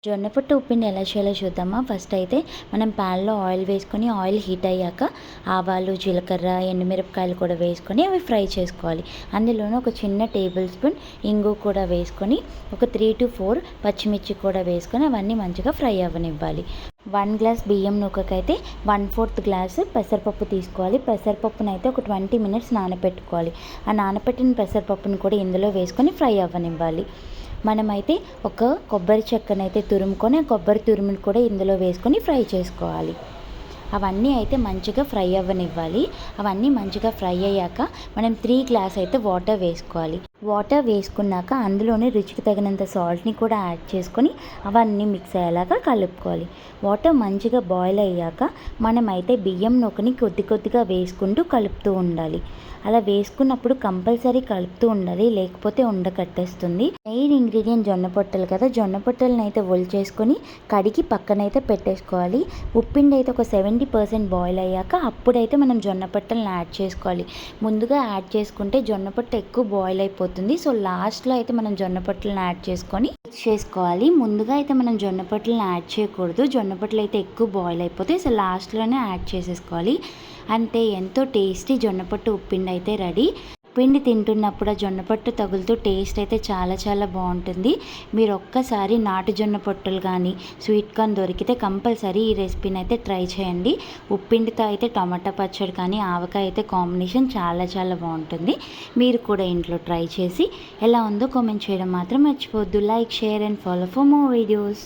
జొన్న పొట్టు ఉప్పిండి ఎలా చేయాలో చూద్దామా. ఫస్ట్ అయితే మనం ప్యాన్లో ఆయిల్ వేసుకొని ఆయిల్ హీట్ అయ్యాక ఆవాలు, జీలకర్ర, ఎండుమిరపకాయలు కూడా వేసుకొని అవి ఫ్రై చేసుకోవాలి. అందులోనే ఒక చిన్న టేబుల్ స్పూన్ ఇంగు కూడా వేసుకొని ఒక 3 to 4 పచ్చిమిర్చి కూడా వేసుకొని అవన్నీ మంచిగా ఫ్రై అవ్వనివ్వాలి. 1 గ్లాస్ బియ్యం నూకకైతే 1/4 గ్లాసు పెసరపప్పు తీసుకోవాలి. పెసరపప్పునైతే ఒక 20 minutes నానబెట్టుకోవాలి. ఆ నానబెట్టిన పెసరపప్పును కూడా ఇందులో వేసుకొని ఫ్రై అవ్వనివ్వాలి. మనమైతే ఒక కొబ్బరి చెక్కనైతే తురుముకొని ఆ కొబ్బరి తురుమును కూడా ఇందులో వేసుకొని ఫ్రై చేసుకోవాలి. అవన్నీ అయితే మంచిగా ఫ్రై అవ్వనివ్వాలి. అవన్నీ మంచిగా ఫ్రై అయ్యాక మనం 3 గ్లాస్ అయితే వాటర్ వేసుకోవాలి. వాటర్ వేసుకున్నాక అందులోనే రుచికి తగినంత సాల్ట్ని కూడా యాడ్ చేసుకొని అవన్నీ మిక్స్ అయ్యేలాగా కలుపుకోవాలి. వాటర్ మంచిగా బాయిల్ అయ్యాక మనమైతే బియ్యం నూకని కొద్ది కొద్దిగా వేసుకుంటూ కలుపుతూ ఉండాలి. అలా వేసుకున్నప్పుడు కంపల్సరీ కలుపుతూ ఉండాలి, లేకపోతే ఉండకట్టేస్తుంది. మెయిన్ ఇంగ్రీడియంట్ జొన్న పొట్టలు కదా, జొన్న పొట్టలను అయితే ఒలిచేసుకొని కడిగి పక్కనైతే పెట్టేసుకోవాలి. ఉప్పిండి అయితే ఒక 70% బాయిల్ అయ్యాక అప్పుడైతే మనం జొన్న పొట్టలను యాడ్ చేసుకోవాలి. ముందుగా యాడ్ చేసుకుంటే జొన్న పొట్ట ఎక్కువ బాయిల్ అయిపోతుంది. సో లాస్ట్లో అయితే మనం జొన్న పొట్టలను యాడ్ చేసుకొని మిక్స్ చేసుకోవాలి. ముందుగా అయితే మనం జొన్న పొట్టలను యాడ్ చేయకూడదు. జొన్న పొట్టలు అయితే ఎక్కువ బాయిల్ అయిపోతాయి. సో లాస్ట్లోనే యాడ్ చేసేసుకోవాలి. అంతే, ఎంతో టేస్టీ జొన్నపొట్టు ఉప్పిండి అయితే రెడీ. పిండి తింటున్నప్పుడు ఆ జొన్నపొట్టు తగులుతూ టేస్ట్ అయితే చాలా చాలా బాగుంటుంది. మీరు ఒక్కసారి నాటు జొన్న పొట్టులు కానీ స్వీట్ కార్న్ దొరికితే కంపల్సరీ ఈ రెసిపీని అయితే ట్రై చేయండి. ఉప్పిండితో అయితే టమాటా పచ్చడి కానీ ఆవకాయ అయితే కాంబినేషన్ చాలా చాలా బాగుంటుంది. మీరు కూడా ఇంట్లో ట్రై చేసి ఎలా ఉందో కామెంట్ చేయడం మాత్రం మర్చిపోవద్దు. Like, share and follow for more videos.